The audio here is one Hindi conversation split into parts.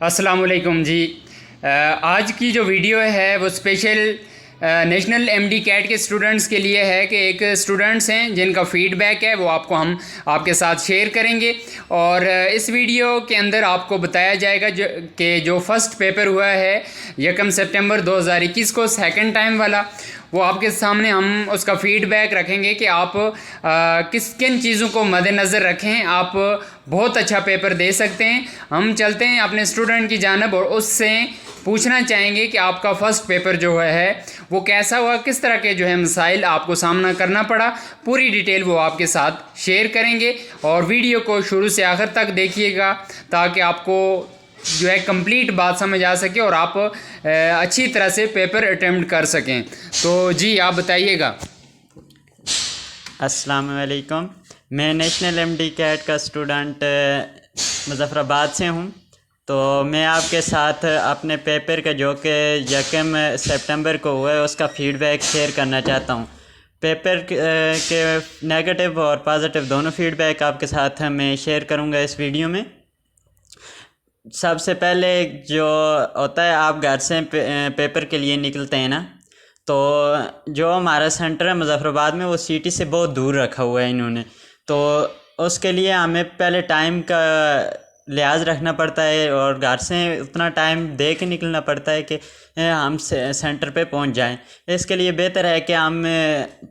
अस्सलाम वालेकुम जी। आज की जो वीडियो है वो स्पेशल नेशनल एमडी कैट के स्टूडेंट्स के लिए है कि एक स्टूडेंट्स हैं जिनका फीडबैक है वो हम आपके साथ शेयर करेंगे। और इस वीडियो के अंदर आपको बताया जाएगा जो फर्स्ट पेपर हुआ है 1 सितंबर 2021 को सेकंड टाइम वाला, वो आपके सामने हम उसका फीडबैक रखेंगे कि आप किन चीज़ों को मद्देनज़र रखें। आप बहुत अच्छा पेपर दे सकते हैं। हम चलते हैं अपने स्टूडेंट की जानब और उससे पूछना चाहेंगे कि आपका फ़र्स्ट पेपर जो है वो कैसा हुआ, किस तरह के जो है मसाइल आपको सामना करना पड़ा। पूरी डिटेल वो आपके साथ शेयर करेंगे और वीडियो को शुरू से आखिर तक देखिएगा ताकि आपको जो है कंप्लीट बात समझ आ सके और आप अच्छी तरह से पेपर अटेम्प्ट कर सकें। तो जी आप बताइएगा। अस्सलाम वालेकुम। मैं नेशनल एमडी कैट का स्टूडेंट मुज़फ़्फ़राबाद से हूँ। तो मैं आपके साथ अपने पेपर का जो कि 1 सितंबर को हुआ है उसका फ़ीडबैक शेयर करना चाहता हूँ। पेपर के नेगेटिव और पॉजिटिव दोनों फ़ीडबैक आपके साथ मैं शेयर करूँगा इस वीडियो में। सबसे पहले जो होता है, आप घर से पेपर के लिए निकलते हैं ना, तो जो हमारा सेंटर है मुज़फ़्फ़राबाद में वो सिटी से बहुत दूर रखा हुआ है इन्होंने। तो उसके लिए हमें पहले टाइम का लिहाज रखना पड़ता है और घर से उतना टाइम दे के निकलना पड़ता है कि हम सेंटर पे पहुंच जाएं। इसके लिए बेहतर है कि हम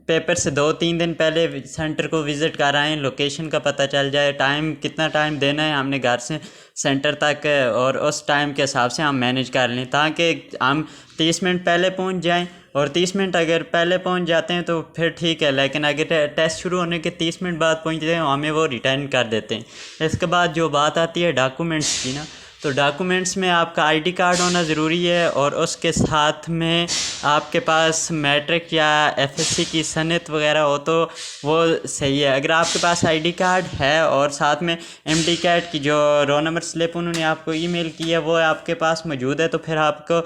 पेपर से 2-3 दिन पहले सेंटर को विज़िट कर आएँ, लोकेशन का पता चल जाए, कितना टाइम देना है हमने घर से सेंटर तक, और उस टाइम के हिसाब से हम मैनेज कर लें ताकि हम 30 मिनट पहले पहुंच जाएं। और 30 मिनट अगर पहले पहुंच जाते हैं तो फिर ठीक है, लेकिन अगर टेस्ट शुरू होने के 30 मिनट बाद पहुंचते हैं हमें वो रिटर्न कर देते हैं। इसके बाद जो बात आती है डॉक्यूमेंट्स की ना, तो डॉक्यूमेंट्स में आपका आईडी कार्ड होना ज़रूरी है और उसके साथ में आपके पास मैट्रिक या एफएससी की सनद वगैरह हो तो वो सही है। अगर आपके पास आईडी कार्ड है और साथ में एमडी कैट की जो रोल नंबर स्लिप उन्होंने आपको ईमेल की है वो आपके पास मौजूद है तो फिर आपको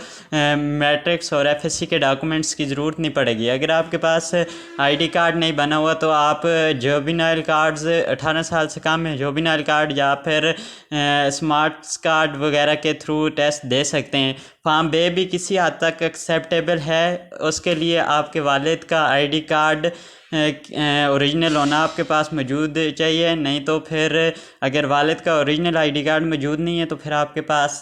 मैट्रिक्स और एफएससी के डॉक्यूमेंट्स की ज़रूरत नहीं पड़ेगी। अगर आपके पास आईडी कार्ड नहीं बना हुआ तो आप जुवेनाइल कार्ड्स 18 साल से कम है, जुवेनाइल कार्ड या फिर स्मार्ट कार्ड वगैरह के थ्रू टेस्ट दे सकते हैं। फॉर्म बे भी किसी हद तक एक्सेप्टेबल है। उसके लिए आपके वालिद का आईडी कार्ड ओरिजिनल होना आपके पास मौजूद चाहिए, नहीं तो फिर अगर वालिद का ओरिजिनल आईडी कार्ड मौजूद नहीं है तो फिर आपके पास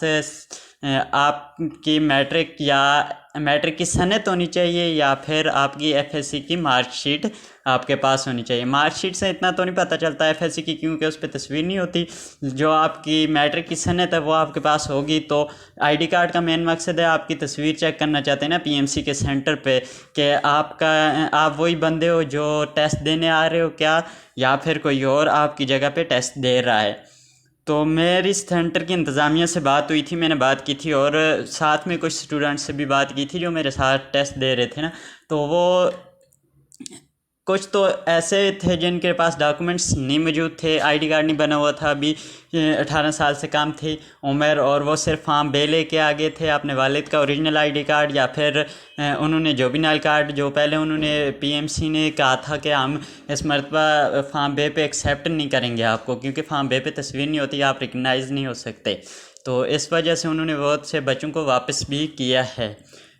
आपकी मैट्रिक की सनद होनी चाहिए या फिर आपकी एफएससी की मार्कशीट आपके पास होनी चाहिए। मार्कशीट से इतना तो नहीं पता चलता एफएससी की, क्योंकि उस पर तस्वीर नहीं होती। जो आपकी मैट्रिक की सनद है वो आपके पास होगी। तो आईडी कार्ड का मेन मकसद है आपकी तस्वीर चेक करना चाहते हैं ना पीएमसी के सेंटर पे कि आप वही बंदे हो जो टेस्ट देने आ रहे हो क्या, या फिर कोई और आपकी जगह पे टेस्ट दे रहा है। तो मेरी सेंटर की इंतज़ामिया से बात हुई थी, मैंने बात की थी और साथ में कुछ स्टूडेंट्स से भी बात की थी जो मेरे साथ टेस्ट दे रहे थे ना। तो वो कुछ तो ऐसे थे जिनके पास डॉक्यूमेंट्स नहीं मौजूद थे, आईडी कार्ड नहीं बना हुआ था, अभी 18 साल से कम थी उम्र, और वो सिर्फ फॉर्म बे लेके आ गए थे अपने वालिद का ओरिजिनल आईडी कार्ड या फिर उन्होंने जुवेनाइल कार्ड जो पहले उन्होंने पीएमसी ने कहा था कि हम इस मरतबा फॉर्म बे पे एक्सेप्ट नहीं करेंगे आपको, क्योंकि फॉर्म बे पे तस्वीर नहीं होती, आप रिकगनाइज़ नहीं हो सकते। तो इस वजह से उन्होंने बहुत से बच्चों को वापस भी किया है।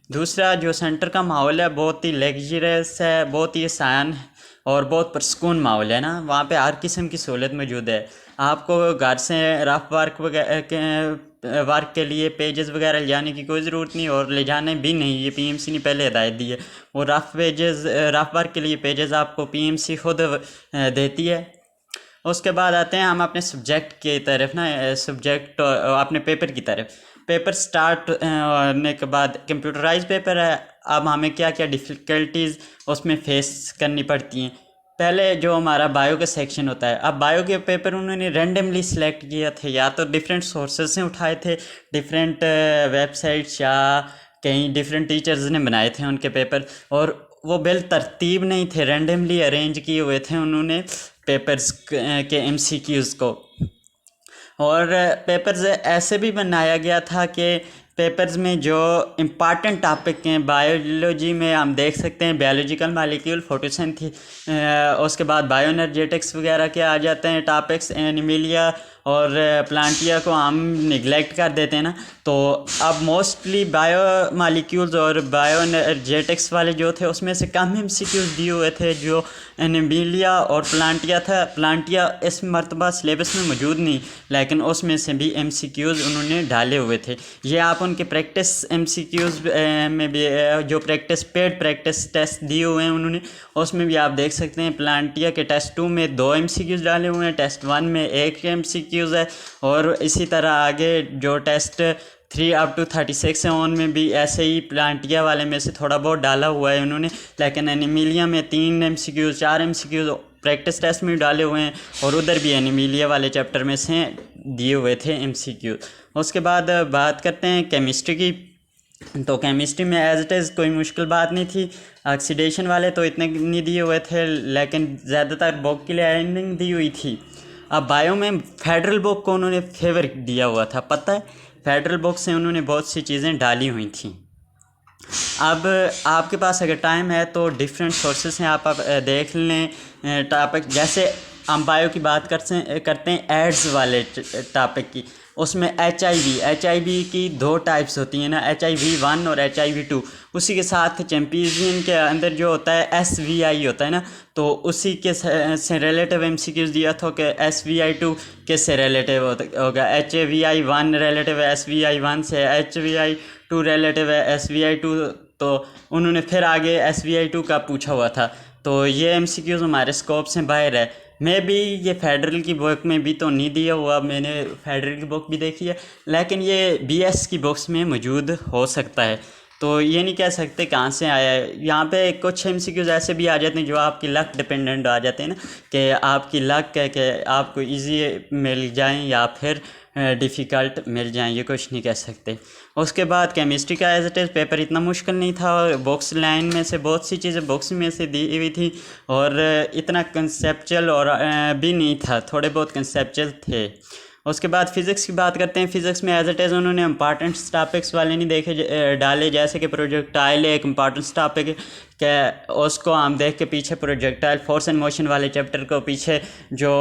दूसरा, जो सेंटर का माहौल है बहुत ही लग्जरियस है, बहुत ही आसान और बहुत पुरसकून माहौल है ना। वहाँ पे हर किस्म की सहूलत मौजूद है। आपको घर से रफ वर्क के लिए पेजेस वगैरह ले जाने की कोई ज़रूरत नहीं और ले जाने भी नहीं, ये पीएमसी ने पहले हिदायत दी है। वो रफ वर्क के लिए पेजेस आपको पीएमसी खुद देती है। उसके बाद आते हैं हम अपने सब्जेक्ट की तरफ ना, अपने पेपर की तरफ। पेपर स्टार्ट होने के बाद कंप्यूटराइज पेपर है। अब हमें क्या क्या डिफ़िकल्टीज़ उसमें फेस करनी पड़ती हैं। पहले जो हमारा बायो का सेक्शन होता है, अब बायो के पेपर उन्होंने रैंडमली सिलेक्ट किया थे, या तो डिफरेंट सोर्सेज से उठाए थे, डिफरेंट वेबसाइट्स या कहीं डिफरेंट टीचर्स ने बनाए थे उनके पेपर, और वो बिल तरतीब नहीं थे, रैंडमली अरेंज किए हुए थे उन्होंने पेपर्स के एमसीक्यूज़ को। और पेपर्स ऐसे भी बनाया गया था कि पेपर्स में जो इम्पॉर्टेंट टॉपिक हैं, बायोलॉजी में हम देख सकते हैं बायोलॉजिकल मॉलिक्यूल, फोटोसिंथेसिस, उसके बाद बायोएनर्जेटिक्स वगैरह के आ जाते हैं टॉपिक्स, एनिमिलिया और प्लांटिया को हम निगलेक्ट कर देते हैं ना, तो अब मोस्टली बायो मालिक्यूल्स और बायो एनर्जेटिक्स वाले जो थे उसमें से कम एमसीक्यूज दिए हुए थे जो एनिमिलिया और प्लांटिया था। प्लांटिया इस मरतबा सिलेबस में मौजूद नहीं, लेकिन उसमें से भी एमसीक्यूज उन्होंने डाले हुए थे। ये आप उनके प्रैक्टिस एमसीक्यूज में भी जो पेड प्रैक्टिस टेस्ट दिए हुए हैं उन्होंने, उसमें भी आप देख सकते हैं प्लांटिया के टेस्ट 2 में 2 एमसीक्यूज डाले हुए हैं, टेस्ट 1 में 1 एमसीक्यूज है, और इसी तरह आगे जो टेस्ट 3 अप टू 36 है उनमें भी ऐसे ही प्लांटिया वाले में से थोड़ा बहुत डाला हुआ है उन्होंने। लेकिन एनिमिलिया में 3 एमसीक्यूज 4 एमसीक्यूज प्रैक्टिस टेस्ट में डाले हुए हैं, और उधर भी एनिमिलिया वाले चैप्टर में से दिए हुए थे एमसीक्यू। उसके बाद बात करते हैं केमिस्ट्री की। तो केमिस्ट्री में एज इट इज़ कोई मुश्किल बात नहीं थी। ऑक्सीडेशन वाले तो इतने नहीं दिए हुए थे, लेकिन ज़्यादातर बुक के लिए एंडिंग दी हुई थी। अब बायो में फेडरल बुक को उन्होंने फेवर दिया हुआ था, पता है, फेडरल बुक से उन्होंने बहुत सी चीज़ें डाली हुई थी। अब आपके पास अगर टाइम है तो डिफरेंट सोर्सेस हैं, आप देख लें टॉपिक। जैसे हम बायो की बात करते हैं एड्स वाले टॉपिक की, उसमें HIV की 2 टाइप्स होती हैं ना, HIV-1 और HIV-2। उसी के साथ चैम्पियन के अंदर जो होता है SVI होता है ना, तो उसी के से रिलेटिव MCQs दिया था कि SVI-2 किससे रिलेटिव होगा। HVI-1 रिलेटिव है SVI-1 से, HVI-2 रिलेटिव है SVI-2, तो उन्होंने फिर आगे SVI-2 का पूछा हुआ था। तो ये MCQs हमारे स्कोप से बाहर है। मैं भी ये फेडरल की बुक में भी तो नहीं दिया हुआ, मैंने फेडरल की बुक भी देखी है, लेकिन ये BS की बुक्स में मौजूद हो सकता है, तो ये नहीं कह सकते कहाँ से आया है। यहाँ पे कुछ MCQs ऐसे भी आ जाते हैं जो आपकी लक डिपेंडेंट आ जाते हैं ना, कि आपकी लक है कि आपको इजी मिल जाएं या फिर डिफ़िकल्ट मिल जाएं, ये कुछ नहीं कह सकते। उसके बाद केमिस्ट्री का एज इट इज़ पेपर इतना मुश्किल नहीं था, और बुक्स लाइन में से बहुत सी चीज़ें बुक्स में से दी हुई थी, और इतना कंसेप्चुअल और भी नहीं था, थोड़े बहुत कंसेप्चुअल थे। उसके बाद फ़िज़िक्स की बात करते हैं। फ़िज़िक्स में एज इट इज़ उन्होंने इंपॉर्टेंट टॉपिक्स वाले नहीं डाले, जैसे कि प्रोजेक्टाइल एक इंपॉर्टेंट टॉपिक है, उसको हम देख के पीछे प्रोजेक्टाइल फोर्स एंड मोशन वाले चैप्टर को पीछे जो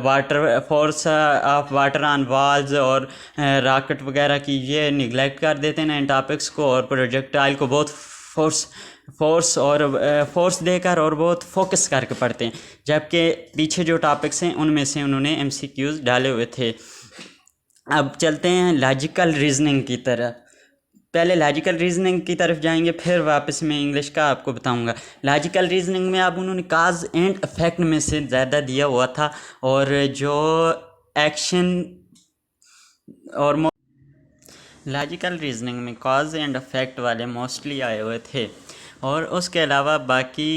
water force of water on walls और रॉकेट वगैरह की ये निगलेक्ट कर देते हैं ना इन टॉपिक्स को, और प्रोजेक्टाइल को बहुत फोर्स देकर और बहुत फोकस करके पढ़ते हैं, जबकि पीछे जो टॉपिक्स हैं उनमें से उन्होंने MCQs डाले हुए थे। अब चलते हैं लॉजिकल रीजनिंग की तरफ। पहले लॉजिकल रीजनिंग की तरफ जाएंगे, फिर वापस मैं इंग्लिश का आपको बताऊंगा। लॉजिकल रीजनिंग में अब उन्होंने काज एंड इफेक्ट में से ज़्यादा दिया हुआ था, और जो एक्शन और लॉजिकल रीजनिंग में कॉज एंड इफेक्ट वाले मोस्टली आए हुए थे, और उसके अलावा बाकी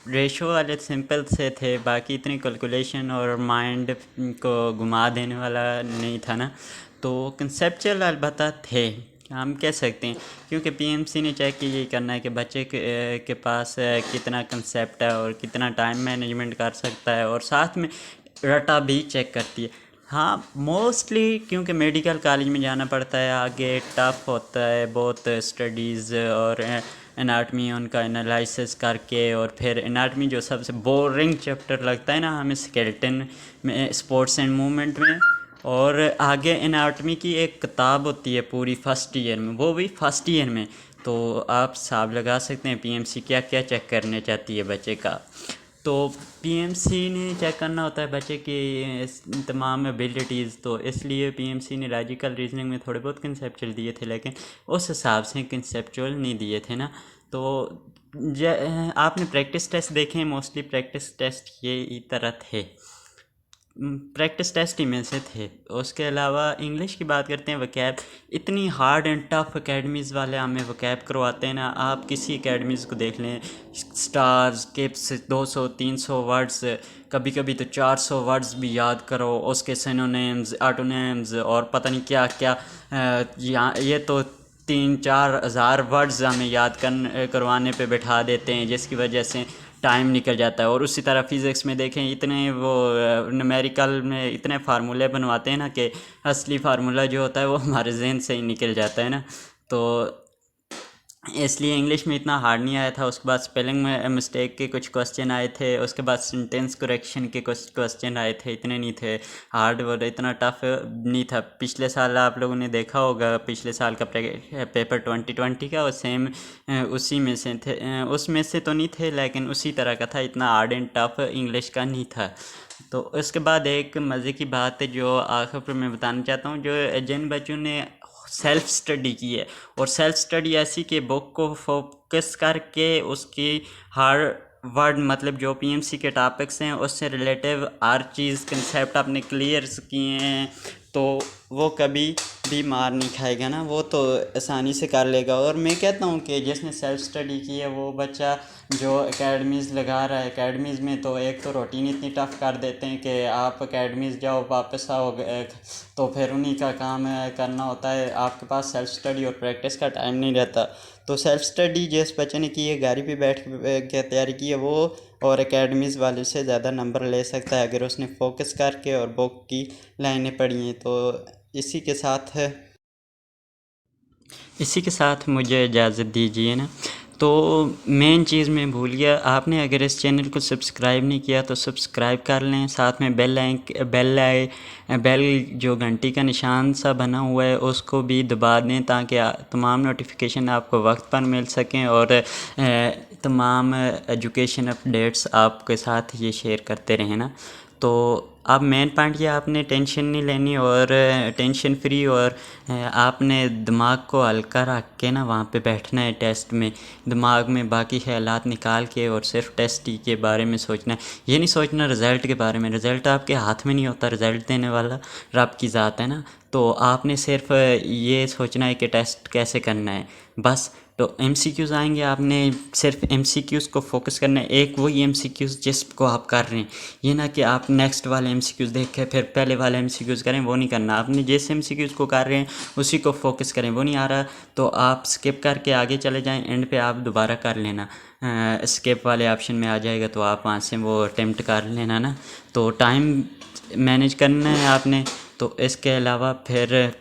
रेशो वाले सिंपल से थे, बाकी इतनी कैलकुलेशन और माइंड को घुमा देने वाला नहीं था ना। तो कंसेप्चुअल अलबत्ता थे, हम कह सकते हैं, क्योंकि PMC ने चेक यही करना है कि बच्चे के पास कितना कंसेप्ट है और कितना टाइम मैनेजमेंट कर सकता है, और साथ में रटा भी चेक करती है। हाँ, मोस्टली क्योंकि मेडिकल कॉलेज में जाना पड़ता है, आगे टफ होता है बहुत स्टडीज़, और एनाटमी उनका एनालिसिस करके, और फिर एनाटमी जो सबसे बोरिंग चैप्टर लगता है ना हमें स्केलेटन में, स्पोर्ट्स एंड मूवमेंट में, और आगे एनाटमी की एक किताब होती है पूरी फर्स्ट ईयर में, वो भी फर्स्ट ईयर में। तो आप हिसाब लगा सकते हैं PMC क्या क्या चेक करने चाहती है बच्चे का। तो PMC ने चेक करना होता है बच्चे की तमाम एबिलिटीज़, तो इसलिए PMC ने लॉजिकल रीजनिंग में थोड़े बहुत कंसेप्चुअल दिए थे, लेकिन उस हिसाब से कंसेप्चुअल नहीं दिए थे ना। तो आपने प्रैक्टिस टेस्ट देखे, मोस्टली प्रैक्टिस टेस्ट ये ही तरह थे, प्रैक्टिस टेस्ट ही में से थे। उसके अलावा इंग्लिश की बात करते हैं, वकैब इतनी हार्ड एंड टफ अकेडमीज़ वाले हमें वकैब करवाते हैं ना। आप किसी अकेडमीज़ को देख लें, स्टार्स किप्स 200-300 वर्ड्स, कभी कभी तो 400 वर्ड्स भी याद करो, उसके सिनोनिम्स, एंटोनिम्स और पता नहीं क्या क्या। ये तो 3-4 हज़ार वर्ड्स हमें याद करवाने पे बैठा देते हैं, जिसकी वजह से टाइम निकल जाता है। और उसी तरह फ़िज़िक्स में देखें, इतने वो न्यूमेरिकल में इतने फार्मूले बनवाते हैं ना कि असली फार्मूला जो होता है वो हमारे जहन से ही निकल जाता है ना। तो इसलिए इंग्लिश में इतना हार्ड नहीं आया था। उसके बाद स्पेलिंग में मिस्टेक के कुछ क्वेश्चन आए थे, उसके बाद सेंटेंस करेक्शन के कुछ क्वेश्चन आए थे, इतने नहीं थे हार्ड और इतना टफ नहीं था। पिछले साल आप लोगों ने देखा होगा, पिछले साल का पेपर 2020 का, वो सेम उसी में से थे, उसमें से तो नहीं थे लेकिन उसी तरह का था, इतना हार्ड एंड टफ इंग्लिश का नहीं था। तो उसके बाद एक मज़े की बात है जो आखिर पर मैं बताना चाहता हूँ, जो जिन बच्चों ने सेल्फ स्टडी की है, और सेल्फ स्टडी ऐसी कि बुक को फोकस करके उसकी हर वर्ड, मतलब जो पीएमसी के टॉपिक्स हैं उससे रिलेटिव हर चीज़ कंसेप्ट आपने क्लियर किए हैं, तो वो कभी भी मार नहीं खाएगा ना, वो तो आसानी से कर लेगा। और मैं कहता हूँ कि जिसने सेल्फ स्टडी की है वो बच्चा जो एकेडमीज़ लगा रहा है, एकेडमीज़ में तो एक तो रूटीन इतनी टफ़ कर देते हैं कि आप एकेडमीज़ जाओ वापस आओ, तो फिर उन्हीं का काम करना होता है, आपके पास सेल्फ स्टडी और प्रैक्टिस का टाइम नहीं रहता। तो सेल्फ स्टडी जिस बच्चे ने की है, घर पे बैठ के तैयारी की है, वो और एकेडमीज़ वाले से ज़्यादा नंबर ले सकता है अगर उसने फोकस करके और बुक की लाइनें पढ़ी हैं। तो इसी के साथ मुझे इजाज़त दीजिए ना। तो मेन चीज़ मैं भूल गया, आपने अगर इस चैनल को सब्सक्राइब नहीं किया तो सब्सक्राइब कर लें, साथ में बेल जो घंटी का निशान सा बना हुआ है उसको भी दबा दें, ताकि तमाम नोटिफिकेशन आपको वक्त पर मिल सकें और तमाम एजुकेशन अपडेट्स आपके साथ ये शेयर करते रहें ना। तो अब मेन पॉइंट ये, आपने टेंशन नहीं लेनी और टेंशन फ्री, और आपने दिमाग को हल्का रख के ना वहाँ पे बैठना है टेस्ट में, दिमाग में बाकी ख्यालात निकाल के और सिर्फ टेस्ट ही के बारे में सोचना है। ये नहीं सोचना रिज़ल्ट के बारे में, रिज़ल्ट आपके हाथ में नहीं होता, रिज़ल्ट देने वाला रब की ज़ात है ना। तो आपने सिर्फ ये सोचना है कि टेस्ट कैसे करना है बस। तो MCQs आएंगे, आपने सिर्फ MCQs को फोकस करना है, एक वही MCQs जिसको आप कर रहे हैं, ये ना कि आप नेक्स्ट वाले MCQs देख के फिर पहले वाले MCQs करें, वो नहीं करना। आपने जिस MCQs को कर रहे हैं उसी को फोकस करें, वो नहीं आ रहा तो आप स्किप करके आगे चले जाएं, एंड पे आप दोबारा कर लेना, स्किप वाले ऑप्शन में आ जाएगा तो आप वहाँ से वो अटेम्प्ट कर लेना ना। तो टाइम मैनेज करना है आपने। तो इसके अलावा फिर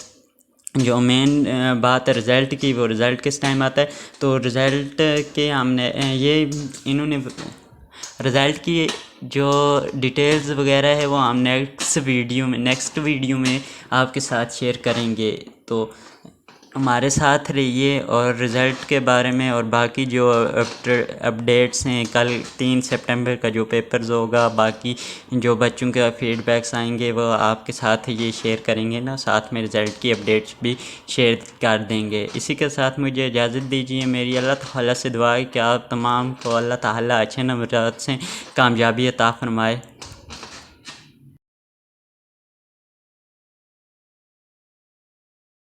जो मेन बात है रिज़ल्ट की, वो रिज़ल्ट किस टाइम आता है, तो रिज़ल्ट के हमने इन्होंने रिज़ल्ट की जो डिटेल्स वगैरह है वो हम नेक्स्ट वीडियो में आपके साथ शेयर करेंगे। तो हमारे साथ रहिए और रिज़ल्ट के बारे में और बाकी जो अपडेट्स हैं, कल 3 सितंबर का जो पेपर्स होगा, बाकी जो बच्चों के फीडबैक्स आएंगे वो आपके साथ ये शेयर करेंगे ना, साथ में रिज़ल्ट की अपडेट्स भी शेयर कर देंगे। इसी के साथ मुझे इजाज़त दीजिए। मेरी अल्लाह ताला से दुआ है कि आप तमाम को अल्लाह ताला अच्छे नंबरात से कामयाबी अता फरमाए।